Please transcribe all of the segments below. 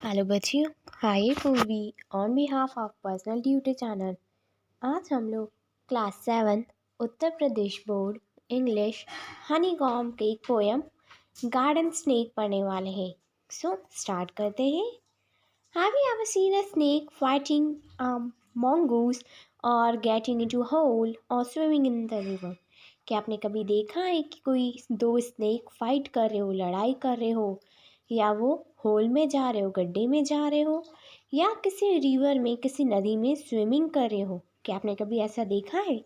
Hello बच्चियों, हाय Purvi on behalf of personal tutor channel. आज हम लोग क्लास 7 उत्तर प्रदेश बोर्ड इंग्लिश हनीकॉम के एक पोएम गार्डन स्नेक पढ़ने वाले हैं। सो स्टार्ट करते हैं। Have you ever seen a snake fighting mongoose और गेटिंग इनटू होल और स्विमिंग इन द रिवर? क्या आपने कभी देखा है कि कोई दो स्नेक फाइट कर रहे हो, लड़ाई कर रहे हो, या वो होल में जा रहे हो, गड्ढे में जा रहे हो, या किसी रिवर में, किसी नदी में स्विमिंग कर रहे हो? क्या आपने कभी ऐसा देखा है?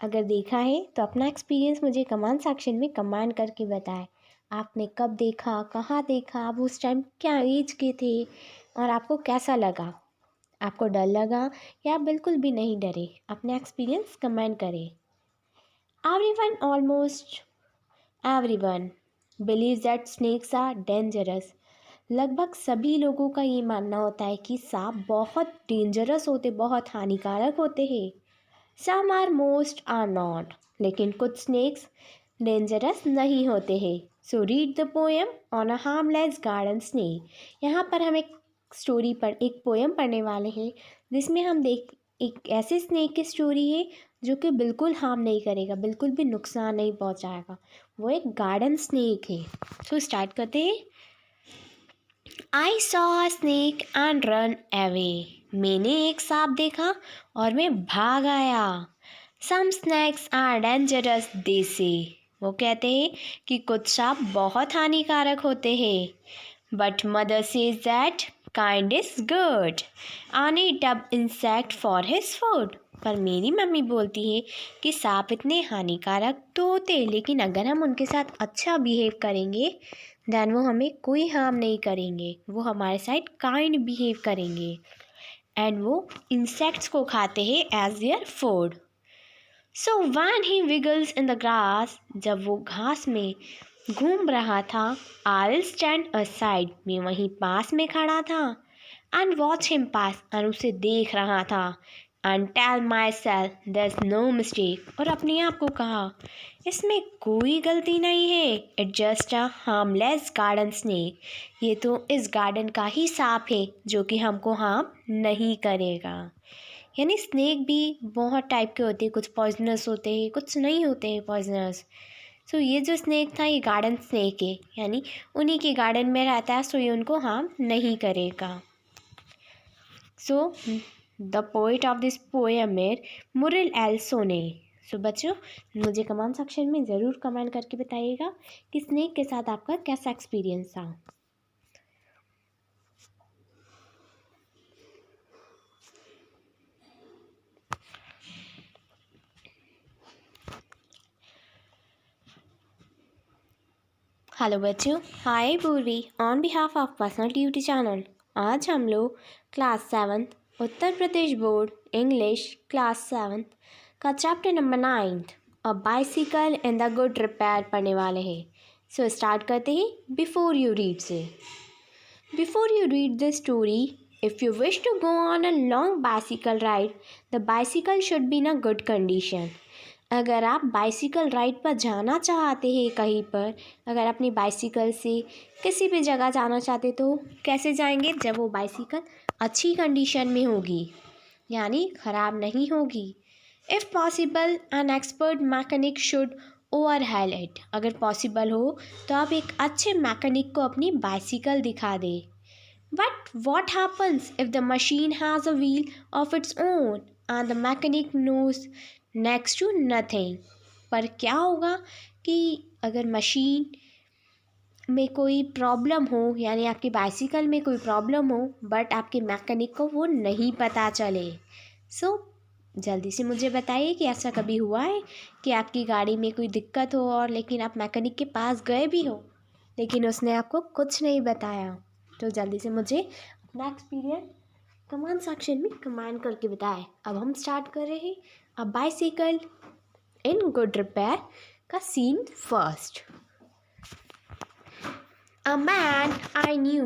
अगर देखा है तो अपना एक्सपीरियंस मुझे कमेंट सेक्शन में कमेंट करके बताएं। आपने कब देखा, कहाँ देखा, आप उस टाइम क्या एज के थे और आपको कैसा लगा? आपको डर लगा या आप बिल्कुल भी नहीं डरे? अपना एक्सपीरियंस कमेंट करें। Everyone, almost everyone believes that snakes are dangerous. लगभग सभी लोगों का ये मानना होता है कि सांप बहुत डेंजरस होते, बहुत हानिकारक होते हैं। Some are most are not, लेकिन कुछ स्नेक्स डेंजरस नहीं होते हैं। So read the poem on a harmless garden snake. यहाँ पर हम एक पोएम पढ़ने वाले हैं जिसमें हम एक ऐसे स्नेक की स्टोरी है जो कि बिल्कुल हार्म नहीं करेगा, बिल्कुल भी नुकसान नहीं पहुँचाएगा। वो एक गार्डन स्नेक है। तो स्टार्ट करते हैं। I saw a snake and run away. मैंने एक सांप देखा और मैं भाग आया। Some snakes are dangerous they say. वो कहते हैं कि कुछ सांप बहुत हानिकारक होते हैं। But mother says that kind is good and eat up insect for his food. पर मेरी मम्मी बोलती है कि सांप इतने हानिकारक तो होते, लेकिन अगर हम उनके साथ अच्छा बिहेव करेंगे देन वो हमें कोई हार्म नहीं करेंगे, वो हमारे साथ काइंड बिहेव करेंगे एंड वो इंसेक्ट्स को खाते हैं as their food. So when he wiggles in the grass, जब वो घास में घूम रहा था, आई विल स्टैंड असाइड, मैं वहीं पास में खड़ा था, एंड वॉच हिम पास, और उसे देख रहा था, and tell myself there is no mistake, और अपने आप को कहा इसमें कोई गलती नहीं है, it just a harmless garden snake, ये तो इस गार्डन का ही सांप है जो कि हमको हार्म नहीं करेगा। यानी स्नेक भी बहुत टाइप के होते हैं, कुछ पॉइजनस होते हैं, कुछ नहीं होते हैं पॉइजनस। सो ये जो स्नेक था ये गार्डन स्नेक है, यानी उन्हीं के गार्डन में रहता है, सो ये उनको हार्म नहीं करेगा। So the poet of this poem is मुरल एल सोने। सो बच्चों, मुझे कमेंट सेक्शन में ज़रूर कमेंट करके बताइएगा कि स्नेक के साथ आपका कैसा एक्सपीरियंस था। हेलो बच्चों, hi Purvi on behalf of personal Tutee channel. आज हम लोग क्लास 7 उत्तर प्रदेश बोर्ड इंग्लिश क्लास 7 का chapter number 9 a bicycle in the good repair पढ़ने वाले हैं। सो स्टार्ट करते हैं। बिफोर यू रीड से, before you read the story, if you wish to go on a long bicycle ride, the bicycle should be in a good condition. अगर आप bicycle ride पर जाना चाहते हैं कहीं पर, अगर अपनी बाइसिकल से किसी भी जगह जाना चाहते तो कैसे जाएंगे? जब वो बाइसिकल अच्छी कंडीशन में होगी, यानी ख़राब नहीं होगी। If possible an expert mechanic should overhaul it. अगर पॉसिबल हो तो आप एक अच्छे मैकेनिक को अपनी बाइसिकल दिखा दें। But what happens if the machine has a wheel of its own and the mechanic knows next to nothing? पर क्या होगा कि अगर मशीन में कोई प्रॉब्लम हो, यानी आपकी बाइसिकल में कोई प्रॉब्लम हो, बट आपके मैकेनिक को वो नहीं पता चले। जल्दी से मुझे बताइए कि ऐसा कभी हुआ है कि आपकी गाड़ी में कोई दिक्कत हो और लेकिन आप मैकेनिक के पास गए भी हो लेकिन उसने आपको कुछ नहीं बताया? तो जल्दी से मुझे अपना एक्सपीरियंस कमेंट सेक्शन में कमेंट करके बताएं। अब हम स्टार्ट कर रहे हैं a bicycle in good repair का scene first. A man I knew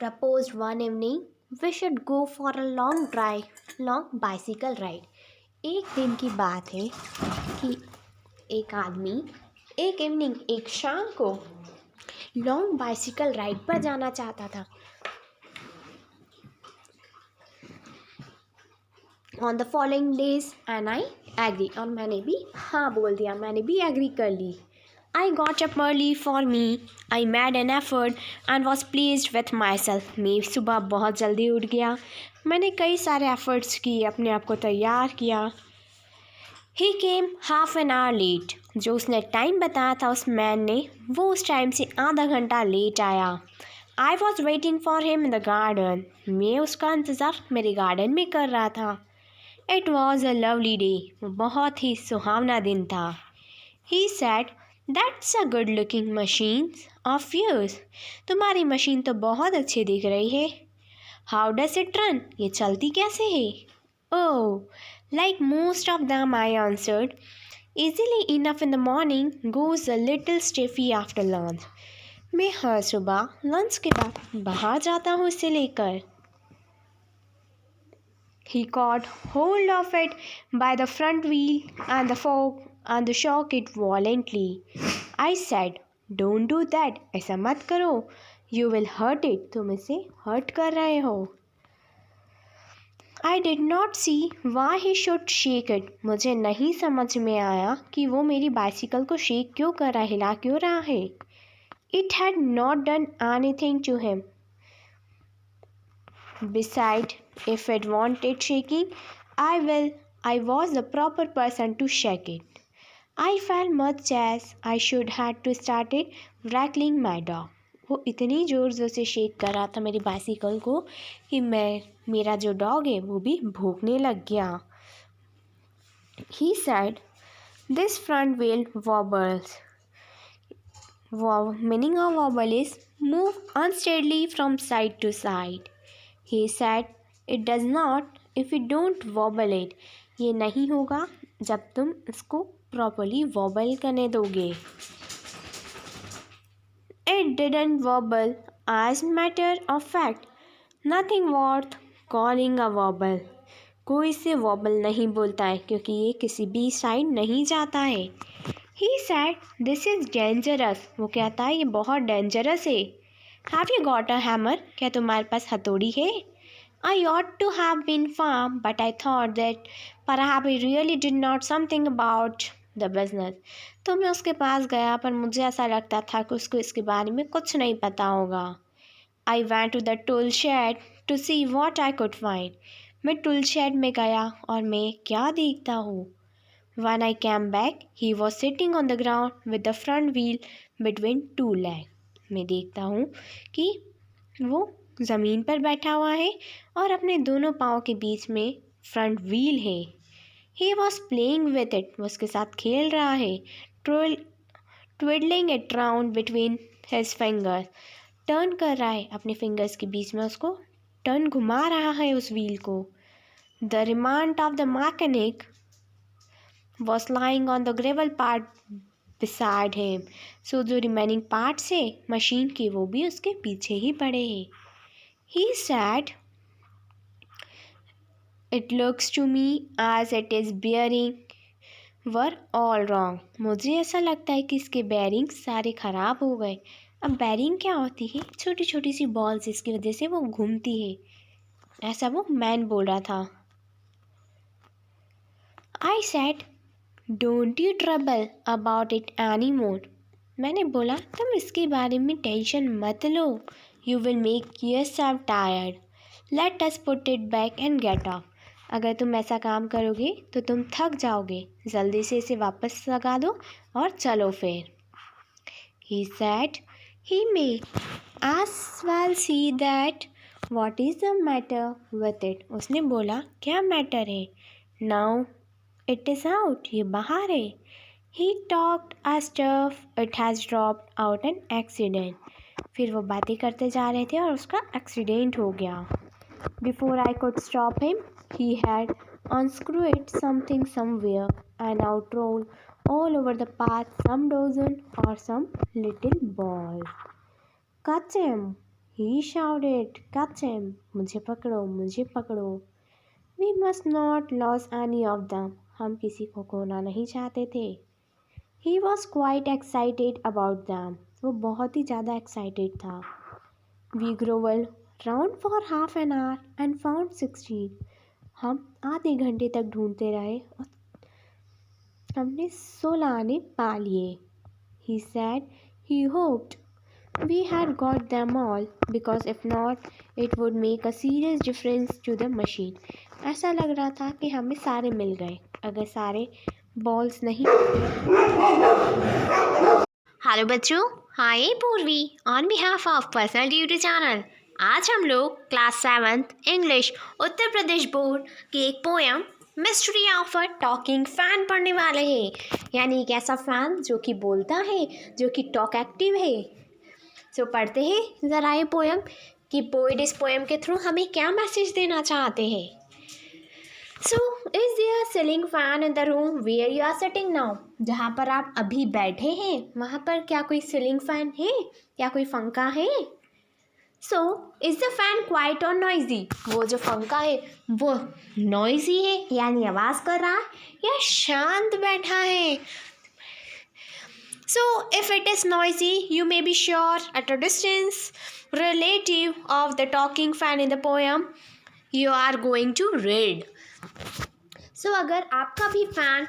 proposed one evening we should go for a long bicycle ride. एक दिन की बात है कि एक आदमी एक शाम को लॉन्ग बाइसिकल राइड पर जाना चाहता था। On the following days and I agree, और मैंने भी हाँ बोल दिया, मैंने भी एग्री कर ली। I got up early for me, I made an effort and was pleased with myself. मैं सुबह बहुत जल्दी उठ गया, मैंने कई सारे एफर्ट्स किए, अपने आप को तैयार किया। ही केम हाफ एन आवर लेट, जो उसने टाइम बताया था उस मैन ने, वो उस टाइम से आधा घंटा लेट आया। I was waiting for him in the garden, मैं उसका इंतज़ार मेरे गार्डन में कर रहा था। It was a lovely day, वो बहुत ही सुहावना दिन था। He said, that's a good looking machine of yours, तुम्हारी मशीन तो बहुत अच्छी दिख रही है। हाउ डज इट रन, ये चलती कैसे है? ओह, like most of them, I answered. Easily enough in the morning, goes a little stiffy after lunch. मैं हर सुबह लंच के बाद बाहर जाता हूँ इसे लेकर। He caught hold of it by the front wheel and the shock it violently. I said, don't do that. ऐसा मत करो. You will hurt it. तुम इसे hurt कर रहे हो. I did not see why he should shake it. मुझे नहीं समझ में आया कि वो मेरी बाइसिकल को शेक क्यों कर रहा है, हिला क्यों रहा है। It had not done anything to him. Besides, if it wanted shaking, I was the proper person to shake it. I felt much as I should have to started rattling my dog. वो इतनी ज़ोर ज़ोर से shake कर रहा था मेरी bicycle को कि मेरा जो डॉग है वो भी भौंकने लग गया। He said, this front wheel wobbles. Meaning of wobble is move unsteadily from side to side. He said, it does not if you don't wobble it. ये नहीं होगा जब तुम इसको properly wobble करने दोगे। It didn't wobble. As matter of fact, nothing worth calling a wobble. कोई इसे wobble नहीं बोलता है क्योंकि ये किसी भी साइड नहीं जाता है। He said, this is dangerous. वो कहता है ये बहुत dangerous है। Have you got a hammer? क्या तुम्हारे पास हथौड़ी है? I ought to have been firm, but I thought that perhaps he really did not something about the business. तो मैं उसके पास गया, पर मुझे ऐसा लगता था कि उसको इसके बारे में कुछ नहीं पता होगा। I went to the tool shed to see what I could find. मैं tool shed में गया और मैं क्या देखता हूँ। When I came back, he was sitting on the ground with the front wheel between two legs. मैं देखता हूँ कि वो ज़मीन पर बैठा हुआ है और अपने दोनों पाँव के बीच में फ्रंट व्हील है। He was playing with it. वो उसके साथ खेल रहा है। Twiddling it round between his fingers. Turn कर रहा है अपने फिंगर्स के बीच में, उसको टर्न घुमा रहा है उस व्हील को। The remnant of the mechanic was lying on the gravel part beside him. So जो remaining parts है मशीन के वो भी उसके पीछे ही पड़े हैं। He said, it looks to me as it is bearing were all wrong. मुझे ऐसा लगता है कि इसके बेरिंग सारे ख़राब हो गए। अब बेरिंग क्या होती है? छोटी छोटी सी बॉल्स, इसकी वजह से वो घूमती है। ऐसा वो मैन बोल रहा था। I said, don't you trouble about it anymore. मैंने बोला तुम इसके बारे में टेंशन मत लो। You will make yourself tired. Let us put it back and get off. अगर तुम ऐसा काम करोगे तो तुम थक जाओगे, जल्दी से इसे वापस लगा दो और चलो फिर। He said, he may as well see that. What is the matter with it? उसने बोला क्या मैटर है? Now it is out. ये बाहर है। He talked as stuff it has dropped out an accident. फिर वो बातें करते जा रहे थे और उसका एक्सीडेंट हो गया। Before I could stop him, he had unscrewed something somewhere and out rolled all over the path some dozen or some little balls. Catch him! He shouted. Catch him! मुझे पकड़ो, मुझे पकड़ो। We must not lose any of them. हम किसी को खोना नहीं चाहते थे। He was quite excited about them. वो बहुत ही ज़्यादा excited था। We grovelled round for half an hour and found 16. हम आधे घंटे तक ढूंढते रहे और हमने 16 आने पा लिए। He said he hoped we had got them all because if not it would make a serious difference to the machine. ऐसा लग रहा था कि हमें सारे मिल गए, अगर सारे बॉल्स नहीं। हेलो बच्चों, hi Purvi on behalf of personal duty channel. आज हम लोग class 7th English Uttar Pradesh board की एक poem mystery of a talking fan पढ़ने वाले हैं। यानी एक ऐसा फ़ैन जो कि बोलता है, जो कि टॉक एक्टिव है। सो पढ़ते हैं ज़रा ये पोयम कि पोएट इस पोयम के थ्रू हमें क्या मैसेज देना चाहते हैं। So is there ceiling fan in the room where you are sitting now. जहाँ पर आप अभी बैठे हैं वहाँ पर क्या कोई सीलिंग फैन है या कोई पंखा है। So is the fan quite और नॉइजी। वो जो पंखा है वो नॉइजी है यानी आवाज़ कर रहा है या शांत बैठा है। So, if it is noisy, you may be sure at a distance, relative of the talking fan in the poem, you are going to read. So, अगर आपका भी फैन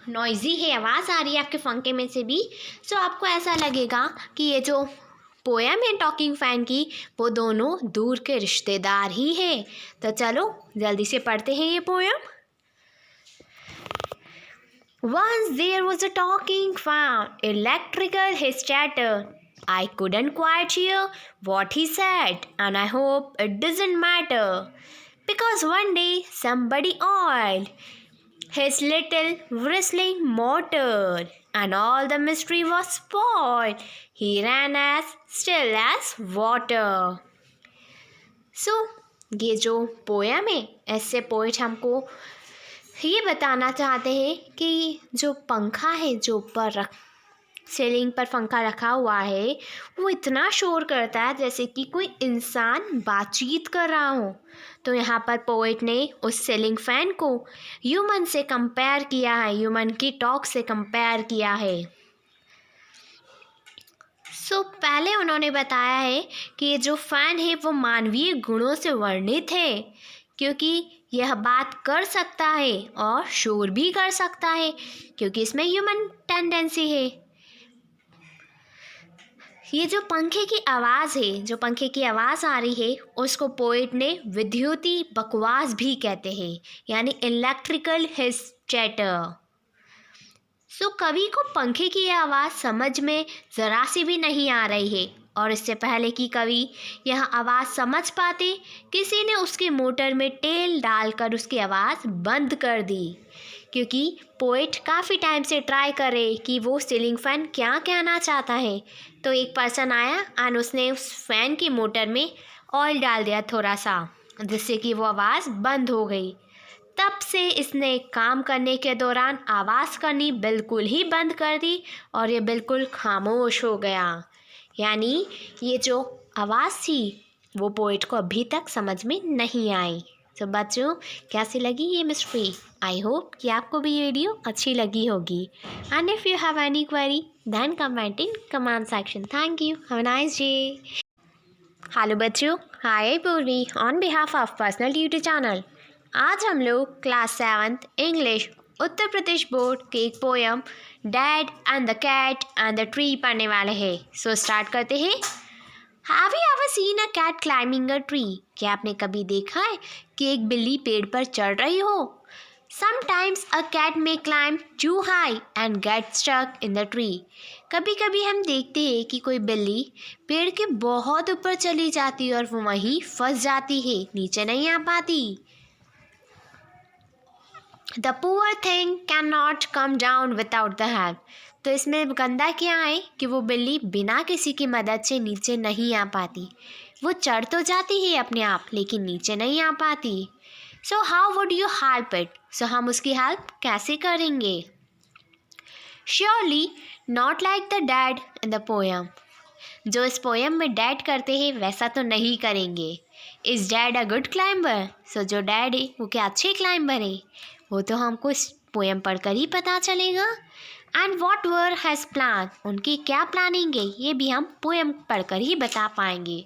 नॉइजी है, आवाज़ आ रही है आपके पंखे में से भी, so आपको ऐसा लगेगा कि ये जो पोएम है टॉकिंग फैन की वो दोनों दूर के रिश्तेदार ही है। तो चलो जल्दी से पढ़ते हैं ये poem. Once there was a talking fan, electrical his chatter. I couldn't quite hear what he said, and I hope it doesn't matter. Because one day somebody oiled his little whistling motor, and all the mystery was spoiled. He ran as still as water. So, ये जो poem है ऐसे poet हमको ये बताना चाहते हैं कि जो पंखा है जो ऊपर सीलिंग पर पंखा रखा हुआ है वो इतना शोर करता है जैसे कि कोई इंसान बातचीत कर रहा हो। तो यहाँ पर पोएट ने उस सीलिंग फैन को ह्यूमन से कंपेयर किया है, ह्यूमन की टॉक से कंपेयर किया है। सो पहले उन्होंने बताया है कि ये जो फ़ैन है वो मानवीय गुणों से वर्णित है क्योंकि यह बात कर सकता है और शोर भी कर सकता है क्योंकि इसमें ह्यूमन टेंडेंसी है। ये जो पंखे की आवाज़ है, जो पंखे की आवाज़ आ रही है उसको पोएट ने विद्युती बकवास भी कहते हैं यानी इलेक्ट्रिकल हिस चैटर। सो कवि को पंखे की आवाज़ समझ में ज़रा सी भी नहीं आ रही है और इससे पहले कि कवि यह आवाज़ समझ पाते किसी ने उसके मोटर में तेल डालकर उसकी आवाज़ बंद कर दी क्योंकि पोएट काफ़ी टाइम से ट्राई करे कि वो सीलिंग फ़ैन क्या कहना चाहता है। तो एक पर्सन आया और उसने उस फ़ैन की मोटर में ऑयल डाल दिया थोड़ा सा जिससे कि वो आवाज़ बंद हो गई। तब से इसने काम करने के दौरान आवाज़ करनी बिल्कुल ही बंद कर दी और ये बिल्कुल खामोश हो गया। यानी ये जो आवाज़ थी वो पोएट को अभी तक समझ में नहीं आई। तो बच्चों कैसी लगी ये मिस्ट्री? आई होप कि आपको भी ये वीडियो अच्छी लगी होगी। And if you have any query then comment in comment section. Thank you, have a nice day. Hello बच्चों, hi Purvi on behalf of personal duty channel. आज हम लोग class 7th English Uttar Pradesh board के एक poem dad and the cat and the tree पढ़ने वाले हैं। So start करते हैं। Have you ever seen a cat climbing a tree? क्या आपने कभी देखा है कि एक बिल्ली पेड़ पर चढ़ रही हो? Sometimes a cat may climb too high and get stuck in the tree. कभी कभी हम देखते हैं कि कोई बिल्ली पेड़ के बहुत ऊपर चली जाती है और वो वहीं फंस जाती है, नीचे नहीं आ पाती। The poor thing cannot come down without the help. तो इसमें गंदा क्या है कि वो बिल्ली बिना किसी की मदद से नीचे नहीं आ पाती। वो चढ़ तो जाती है अपने आप लेकिन नीचे नहीं आ पाती। So how would you help it? So हम उसकी हेल्प कैसे करेंगे? Surely not like the dad in the poem. जो इस पोएम में डैड करते हैं वैसा तो नहीं करेंगे। Is dad a good climber? So जो डैड है वो क्या अच्छे क्लाइंबर है? वो तो हमको इस पोएम पढ़कर ही पता चलेगा। And what were has plan? उनकी क्या प्लानिंग है ये भी हम पोएम पढ़कर ही बता पाएंगे।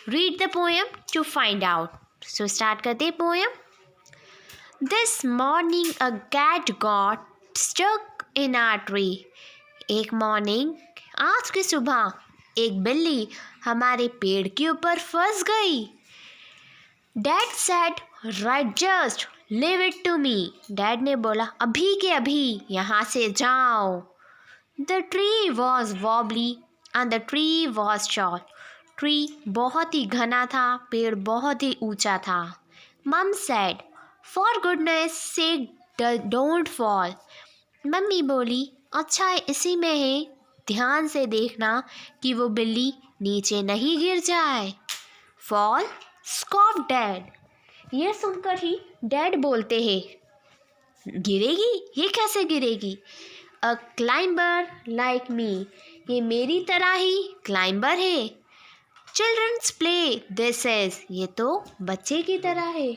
Read the poem to find out. So start करते poem. This morning a cat got stuck in a tree. एक मॉर्निंग, आज की सुबह एक बिल्ली हमारे पेड़ के ऊपर फंस गई. Dad said, right, just leave it to me. Dad ने बोला अभी के अभी यहाँ से जाओ. The tree was wobbly and the tree was tall. Tree बहुत ही घना था, पेड़ बहुत ही ऊंचा था. Mom said, for goodness sake don't fall. Mummy बोली अच्छा इसी में है, ध्यान से देखना कि वो बिल्ली नीचे नहीं गिर जाए. Fall, scoffed Dad. ये सुनकर ही डैड बोलते हैं गिरेगी, ये कैसे गिरेगी? अ क्लाइंबर लाइक मी, ये मेरी तरह ही क्लाइंबर है. चिल्ड्रंस प्ले दिस इज, ये तो बच्चे की तरह है.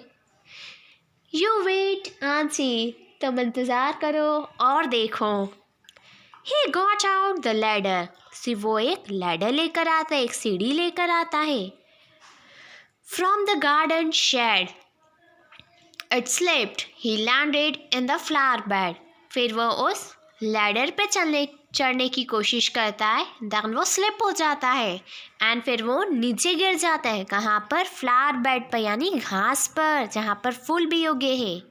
यू वेट एंड सी, तुम इंतज़ार करो और देखो. He got out the ladder, सिर्फ वो एक लैडर लेकर आता है, एक सीढ़ी लेकर आता है. From the garden shed it slipped, he landed in the flower bed. फिर वो उस लैडर पे चढ़ने की कोशिश करता है, देन वो स्लिप हो जाता है एंड फिर वो नीचे गिर जाता है. कहाँ पर? फ्लावर बेड पर, यानी घास पर, जहाँ पर फूल भी उगे हैं.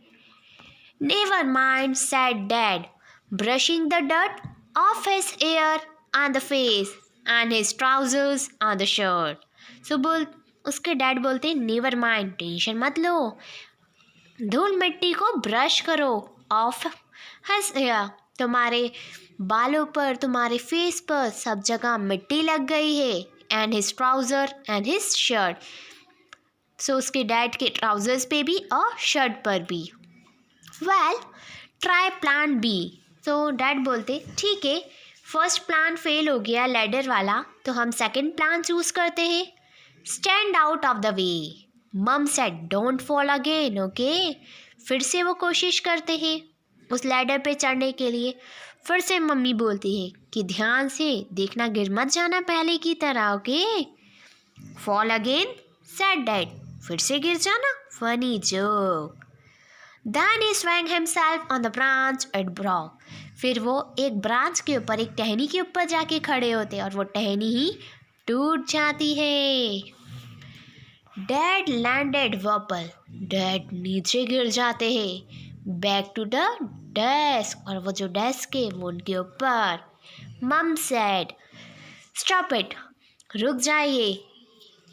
Never mind said dad, brushing the dirt of his ear and the face and his trousers and the shirt. सो उसके डैड बोलते नेवर माइंड, टेंशन मत लो, धूल मिट्टी को ब्रश करो. ऑफ हिज ear, तुम्हारे बालों पर, तुम्हारे फेस पर सब जगह मिट्टी लग गई है. And his trouser and his shirt, so उसके डैड के ट्राउज़र्स पे भी और शर्ट पर भी. वेल ट्राई प्लान बी, तो डैड बोलते ठीक है, फर्स्ट प्लान फेल हो गया लैडर वाला, तो हम सेकंड प्लान चूज़ करते हैं. Stand out of the way. Mum said don't fall again, okay. फिर से वो कोशिश करते हैं उस लैडर पे चढ़ने के लिए. फिर से मम्मी बोलती है कि ध्यान से देखना, गिर मत जाना पहले की तरह, okay. Fall again said dad, फिर से गिर जाना, funny joke. Then he swung himself on the branch it broke. फिर वो एक ब्रांच के ऊपर, एक टहनी के ऊपर जाके खड़े होते और वो टहनी ही टूट जाती है. डैड लैंडेड वॉपल, डैड नीचे गिर जाते हैं. बैक टू द डेस्क, और वो जो डेस्क है वो उनके ऊपर. मम सेड स्टॉप इट, रुक जाइए.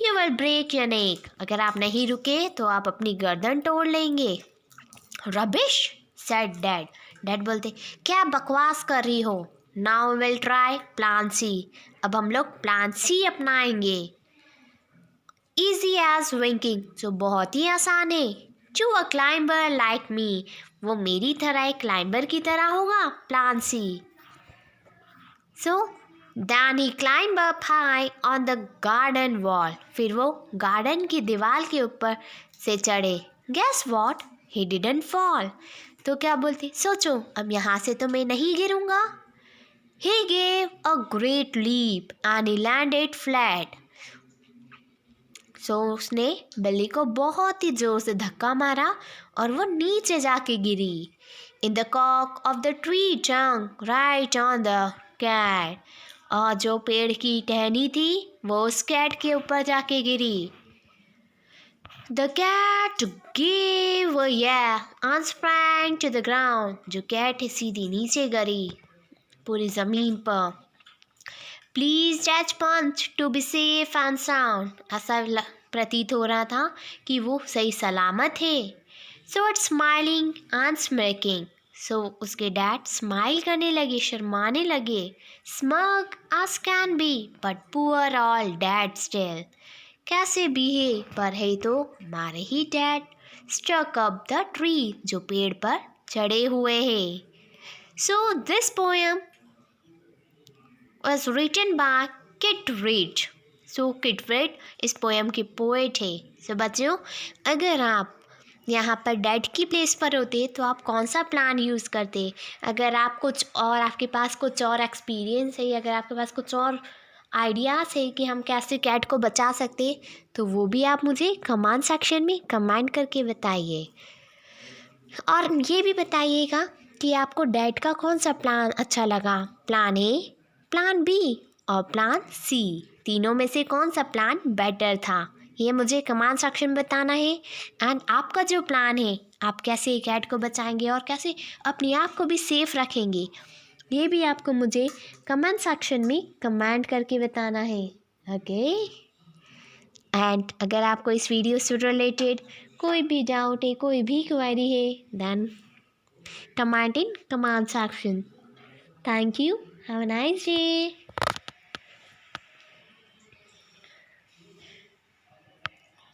You will break your neck, अगर आप नहीं रुके तो आप अपनी गर्दन तोड़ लेंगे. रबिश सेड डैड, डैड बोलते क्या बकवास कर रही हो. Now will try plan C, अब हम लोग प्लान सी अपनाएंगे. ईजी एज विंकिंग, जो बहुत ही आसान है. To a climber like me, वो मेरी तरह एक क्लाइंबर की तरह होगा. Plan C. So then he climb up high on the garden wall, फिर वो गार्डन की दीवार के ऊपर से चढ़े. Guess what, he didn't fall. तो क्या बोलते, सोचो अब यहाँ से तो मैं नहीं गिरूंगा. He gave a great leap and he landed flat. So उसने बिल्ली को बहुत ही जोर से धक्का मारा और वो नीचे जाके गिरी. In the cock of the tree trunk right on the cat, और जो पेड़ की टहनी थी वो उस कैट के ऊपर जाके गिरी. The cat gave a yell and sprang to the ground. जो कैट सीधी नीचे गिरी पूरी ज़मीन पर. Please touch punch to be safe and sound, ऐसा प्रतीत हो रहा था कि वो सही सलामत है. सो इट्स स्माइलिंग एंड स्mirking, सो उसके डैड स्माइल करने लगे, शर्माने लगे. Smug as can be but poor all dad still, कैसे भी है पर है तो हमारे ही dad. Struck up the tree, जो पेड़ पर चढ़े हुए हैं. So this poem was written by Kit Reed. So Kit Reed इस पोएम के पोएट है. सो बच्चों, अगर आप यहाँ पर डैड की प्लेस पर होते तो आप कौन सा प्लान यूज़ करते? अगर आप कुछ और, आपके पास कुछ और एक्सपीरियंस है, अगर आपके पास कुछ और आइडियाज़ है कि हम कैसे कैट को बचा सकते, तो वो भी आप मुझे कमेंट सेक्शन में कमेंट करके बताइए. और ये भी बताइएगा कि आपको डैड का कौन सा प्लान अच्छा लगा, प्लान ए, प्लान बी और प्लान सी, तीनों में से कौन सा प्लान बेटर था, ये मुझे कमेंट सेक्शन में बताना है। एंड आपका जो प्लान है, आप कैसे कैट को बचाएंगे और कैसे अपने आप को भी सेफ रखेंगे, ये भी आपको मुझे कमेंट सेक्शन में कमेंट करके बताना है। ओके, एंड अगर आपको इस वीडियो से रिलेटेड कोई भी डाउट है, कोई भी क्वेरी है, then comment in comment section. Thank you, have a nice day.